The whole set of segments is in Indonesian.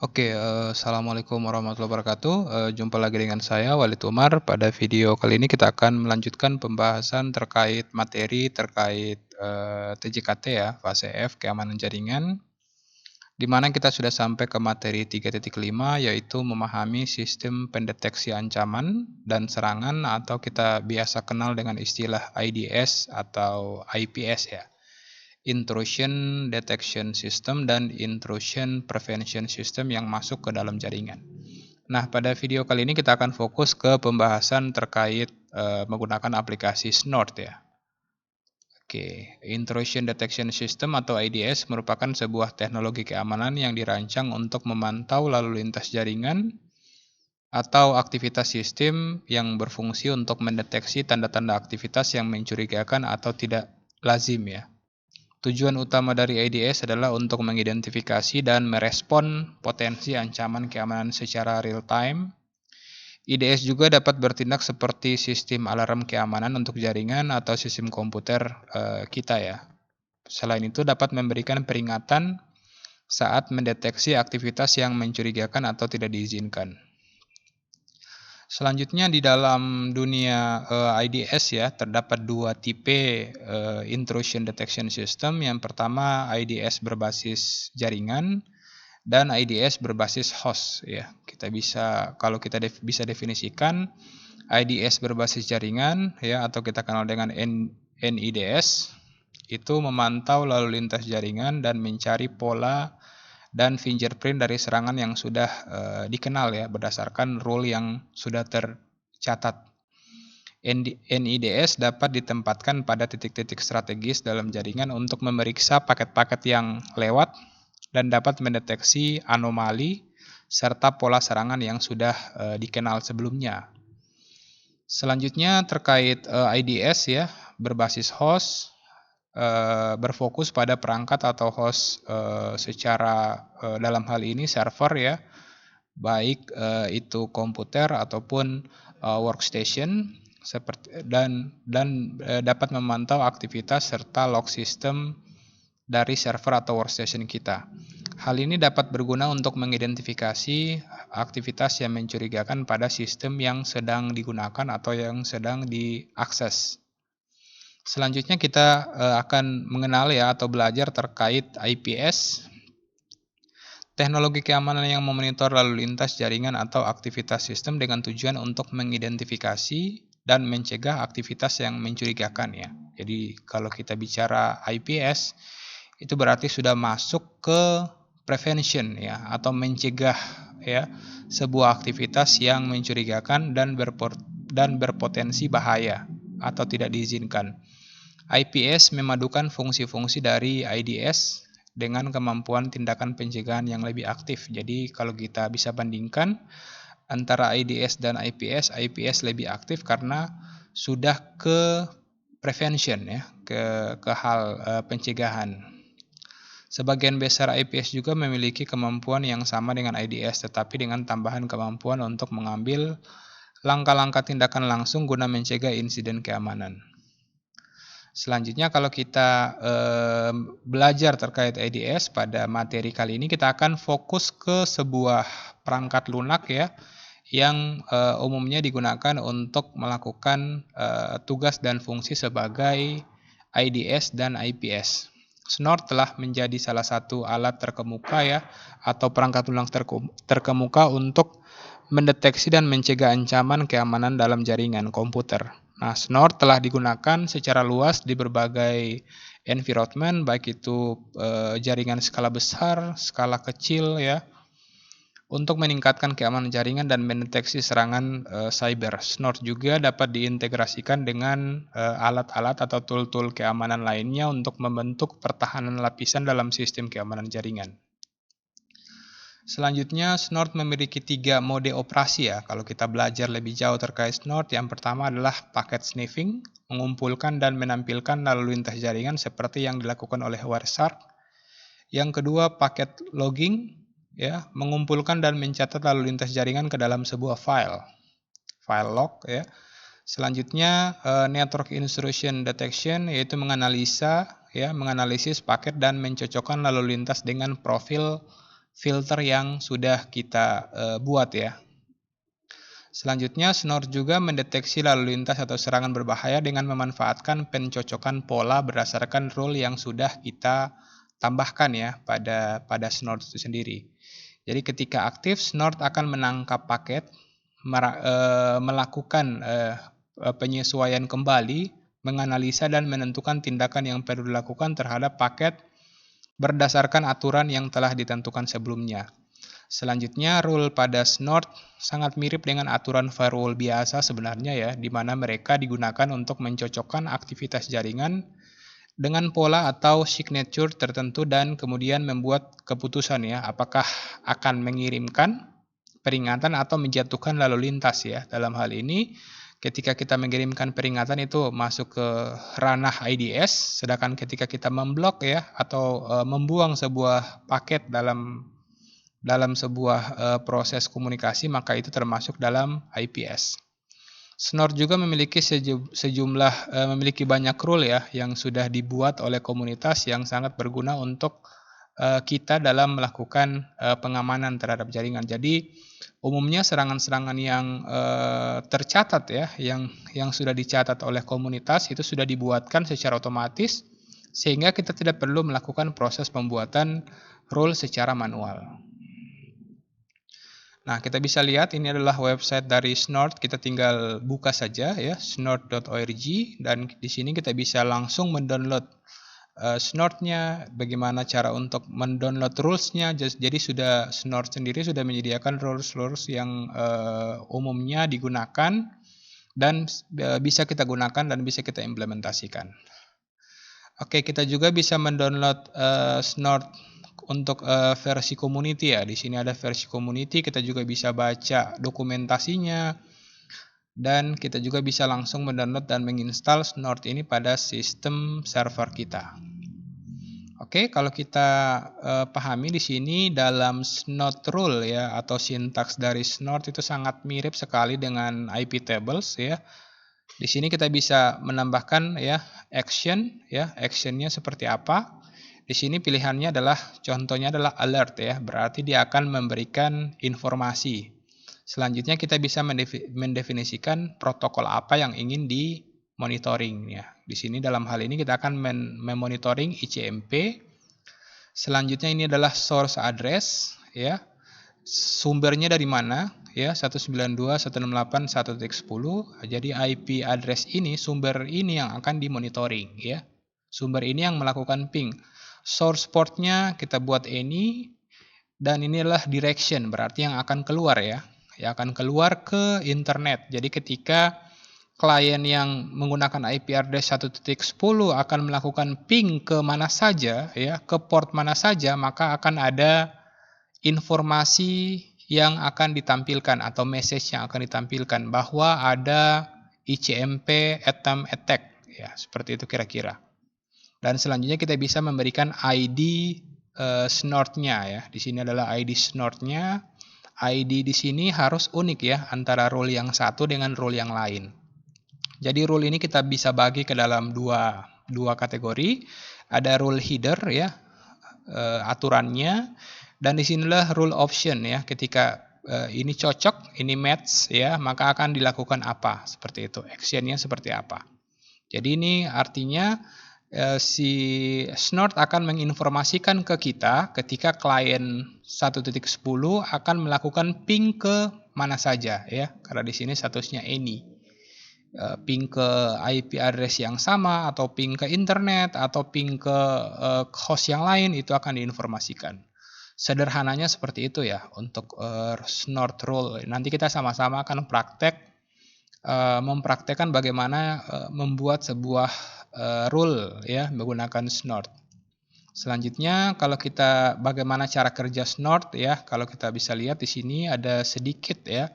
Assalamualaikum warahmatullahi wabarakatuh. Jumpa lagi dengan saya Walid Umar. Pada video kali ini kita akan melanjutkan pembahasan terkait materi terkait TJKT ya, fase F, keamanan jaringan, di mana kita sudah sampai ke materi 3.5 yaitu memahami sistem pendeteksi ancaman dan serangan atau kita biasa kenal dengan istilah IDS atau IPS ya. Intrusion Detection System dan Intrusion Prevention System yang masuk ke dalam jaringan. Nah, pada video kali ini kita akan fokus ke pembahasan terkait menggunakan aplikasi Snort ya. Intrusion Detection System atau IDS merupakan sebuah teknologi keamanan yang dirancang untuk memantau lalu lintas jaringan atau aktivitas sistem yang berfungsi untuk mendeteksi tanda-tanda aktivitas yang mencurigakan atau tidak lazim ya. Tujuan utama dari IDS adalah untuk mengidentifikasi dan merespon potensi ancaman keamanan secara real-time. IDS juga dapat bertindak seperti sistem alarm keamanan untuk jaringan atau sistem komputer kita ya. Selain itu dapat memberikan peringatan saat mendeteksi aktivitas yang mencurigakan atau tidak diizinkan. Selanjutnya di dalam dunia IDS ya, terdapat dua tipe intrusion detection system. Yang pertama IDS berbasis jaringan dan IDS berbasis host ya. Kalau kita bisa definisikan IDS berbasis jaringan ya atau kita kenal dengan NIDS itu memantau lalu lintas jaringan dan mencari pola dan fingerprint dari serangan yang sudah dikenal ya berdasarkan rule yang sudah tercatat. NIDS dapat ditempatkan pada titik-titik strategis dalam jaringan untuk memeriksa paket-paket yang lewat dan dapat mendeteksi anomali serta pola serangan yang sudah dikenal sebelumnya. Selanjutnya terkait IDS ya, berbasis host, berfokus pada perangkat atau host secara dalam hal ini server ya, baik itu komputer ataupun workstation dan dapat memantau aktivitas serta log system dari server atau workstation kita. Hal ini dapat berguna untuk mengidentifikasi aktivitas yang mencurigakan pada sistem yang sedang digunakan atau yang sedang diakses. Selanjutnya kita akan mengenal ya atau belajar terkait IPS, teknologi keamanan yang memonitor lalu lintas jaringan atau aktivitas sistem dengan tujuan untuk mengidentifikasi dan mencegah aktivitas yang mencurigakan ya. Jadi kalau kita bicara IPS itu berarti sudah masuk ke prevention ya atau mencegah ya sebuah aktivitas yang mencurigakan dan berpotensi bahaya atau tidak diizinkan. IPS memadukan fungsi-fungsi dari IDS dengan kemampuan tindakan pencegahan yang lebih aktif. Jadi kalau kita bisa bandingkan antara IDS dan IPS lebih aktif karena sudah ke prevention ya, ke hal pencegahan. Sebagian besar IPS juga memiliki kemampuan yang sama dengan IDS, tetapi dengan tambahan kemampuan untuk mengambil langkah-langkah tindakan langsung guna mencegah insiden keamanan. Selanjutnya kalau kita belajar terkait IDS pada materi kali ini kita akan fokus ke sebuah perangkat lunak ya yang umumnya digunakan untuk melakukan tugas dan fungsi sebagai IDS dan IPS. Snort telah menjadi salah satu alat terkemuka ya atau perangkat lunak terkemuka untuk mendeteksi dan mencegah ancaman keamanan dalam jaringan komputer. Nah, Snort telah digunakan secara luas di berbagai environment, baik itu jaringan skala besar, skala kecil ya, untuk meningkatkan keamanan jaringan dan mendeteksi serangan cyber. Snort juga dapat diintegrasikan dengan alat-alat atau tool-tool keamanan lainnya untuk membentuk pertahanan lapisan dalam sistem keamanan jaringan. Selanjutnya, Snort memiliki 3 mode operasi ya. Kalau kita belajar lebih jauh terkait Snort, yang pertama adalah paket sniffing, mengumpulkan dan menampilkan lalu lintas jaringan seperti yang dilakukan oleh Wireshark. Yang kedua, paket logging, ya, mengumpulkan dan mencatat lalu lintas jaringan ke dalam sebuah file log ya. Selanjutnya, network intrusion detection, yaitu menganalisis paket dan mencocokkan lalu lintas dengan profil filter yang sudah kita buat ya. Selanjutnya, Snort juga mendeteksi lalu lintas atau serangan berbahaya dengan memanfaatkan pencocokan pola berdasarkan rule yang sudah kita tambahkan ya pada Snort itu sendiri. Jadi ketika aktif, Snort akan menangkap paket, melakukan penyesuaian kembali, menganalisa dan menentukan tindakan yang perlu dilakukan terhadap paket berdasarkan aturan yang telah ditentukan sebelumnya. Selanjutnya, rule pada Snort sangat mirip dengan aturan firewall biasa sebenarnya ya, di mana mereka digunakan untuk mencocokkan aktivitas jaringan dengan pola atau signature tertentu dan kemudian membuat keputusan ya, apakah akan mengirimkan peringatan atau menjatuhkan lalu lintas ya. Dalam hal ini, ketika kita mengirimkan peringatan itu masuk ke ranah IDS, sedangkan ketika kita memblok ya atau membuang sebuah paket dalam sebuah proses komunikasi, maka itu termasuk dalam IPS. Snort juga memiliki memiliki banyak rule ya yang sudah dibuat oleh komunitas yang sangat berguna untuk kita dalam melakukan pengamanan terhadap jaringan. Jadi umumnya serangan-serangan yang tercatat ya, yang sudah dicatat oleh komunitas itu sudah dibuatkan secara otomatis sehingga kita tidak perlu melakukan proses pembuatan rule secara manual. Nah, kita bisa lihat ini adalah website dari Snort. Kita tinggal buka saja ya, snort.org, dan di sini kita bisa langsung mendownload Snort-nya, bagaimana cara untuk mendownload rules-nya. Jadi sudah Snort sendiri sudah menyediakan rules-rules yang umumnya digunakan dan bisa kita gunakan dan bisa kita implementasikan. Oke, kita juga bisa mendownload Snort untuk versi community ya. Di sini ada versi community, kita juga bisa baca dokumentasinya dan kita juga bisa langsung mendownload dan menginstal Snort ini pada sistem server kita. Oke, kalau kita pahami di sini dalam Snort rule ya atau sintaks dari Snort itu sangat mirip sekali dengan IP tables ya. Di sini kita bisa menambahkan ya action ya, actionnya seperti apa. Di sini pilihannya adalah contohnya adalah alert ya, berarti dia akan memberikan informasi. Selanjutnya kita bisa mendefinisikan protokol apa yang ingin dimonitoring ya. Di sini dalam hal ini kita akan memonitoring ICMP. Selanjutnya ini adalah source address ya. Sumbernya dari mana? Ya, 192.168.1.10. Jadi IP address ini, sumber ini yang akan dimonitoring ya. Sumber ini yang melakukan ping. Source portnya kita buat any, dan ini adalah direction, berarti yang akan keluar ya. Yang akan keluar ke internet. Jadi ketika klien yang menggunakan IP address 1.10 akan melakukan ping ke mana saja ya, ke port mana saja, maka akan ada informasi yang akan ditampilkan atau message yang akan ditampilkan bahwa ada ICMP attempt attack ya, seperti itu kira-kira. Dan selanjutnya kita bisa memberikan ID Snort-nya ya. Di sini adalah ID Snort-nya. ID di sini harus unik ya antara role yang satu dengan role yang lain. Jadi rule ini kita bisa bagi ke dalam dua kategori. Ada rule header ya, aturannya, dan disinilah rule option ya. Ketika ini cocok, ini match ya, maka akan dilakukan apa seperti itu. Actionnya seperti apa. Jadi ini artinya si Snort akan menginformasikan ke kita ketika klien 1.10 akan melakukan ping ke mana saja ya. Karena di sini statusnya any. Ping ke IP address yang sama atau ping ke internet atau ping ke host yang lain itu akan diinformasikan. Sederhananya seperti itu ya untuk Snort rule. Nanti kita sama-sama akan mempraktekkan bagaimana membuat sebuah rule ya menggunakan Snort. Selanjutnya kalau kita bagaimana cara kerja Snort ya, kalau kita bisa lihat di sini ada sedikit ya.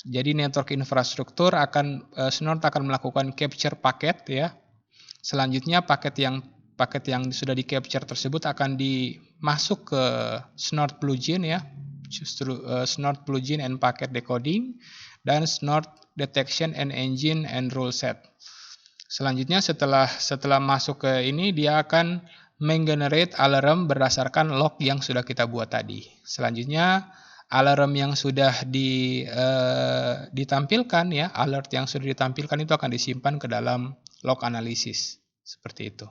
Jadi network infrastruktur Snort akan melakukan capture paket ya. Selanjutnya paket yang sudah di capture tersebut akan dimasuk ke Snort plugin ya. Snort plugin and packet decoding dan Snort detection and engine and rule set. Selanjutnya setelah masuk ke ini dia akan menggenerate alarm berdasarkan log yang sudah kita buat tadi. Selanjutnya, alarm yang sudah ditampilkan ya, alert yang sudah ditampilkan itu akan disimpan ke dalam log analisis. Seperti itu.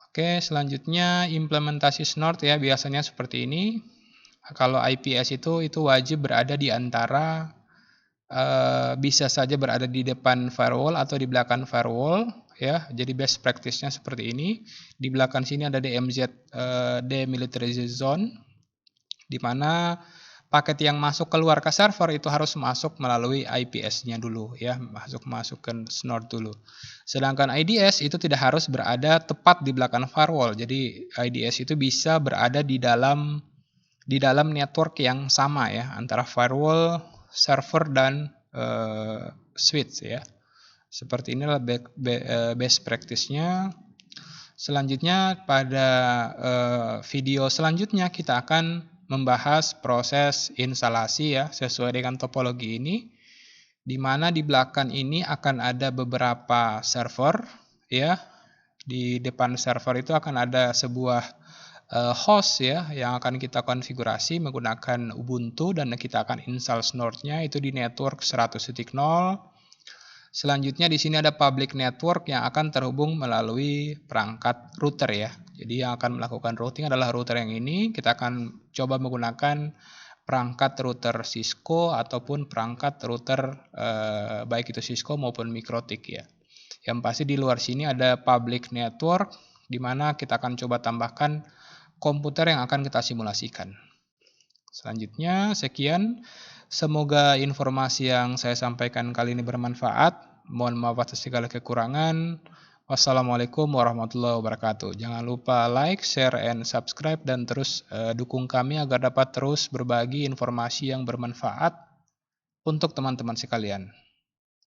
Oke, selanjutnya implementasi snort ya, biasanya seperti ini. Kalau IPS itu wajib berada di antara bisa saja berada di depan firewall atau di belakang firewall ya. Jadi best practice-nya seperti ini. Di belakang sini ada DMZ demilitarized zone, di mana paket yang masuk keluar ke server itu harus masuk melalui IPS-nya dulu ya, masuk ke snort dulu. Sedangkan IDS itu tidak harus berada tepat di belakang firewall. Jadi IDS itu bisa berada di dalam network yang sama ya, antara firewall, server, dan switch ya. Seperti inilah best practice-nya. Selanjutnya pada video selanjutnya kita akan membahas proses instalasi ya, sesuai dengan topologi ini, di mana di belakang ini akan ada beberapa server ya. Di depan server itu akan ada sebuah host ya yang akan kita konfigurasi menggunakan Ubuntu, dan kita akan install snort-nya itu di network 100.0. Selanjutnya di sini ada public network yang akan terhubung melalui perangkat router ya. Jadi yang akan melakukan routing adalah router yang ini. Kita akan coba menggunakan perangkat router Cisco ataupun perangkat router baik itu Cisco maupun Mikrotik ya. Yang pasti di luar sini ada public network, di mana kita akan coba tambahkan komputer yang akan kita simulasikan. Selanjutnya, sekian. Semoga informasi yang saya sampaikan kali ini bermanfaat. Mohon maaf atas segala kekurangan. Wassalamualaikum warahmatullahi wabarakatuh. Jangan lupa like, share, and subscribe, dan terus dukung kami agar dapat terus berbagi informasi yang bermanfaat untuk teman-teman sekalian.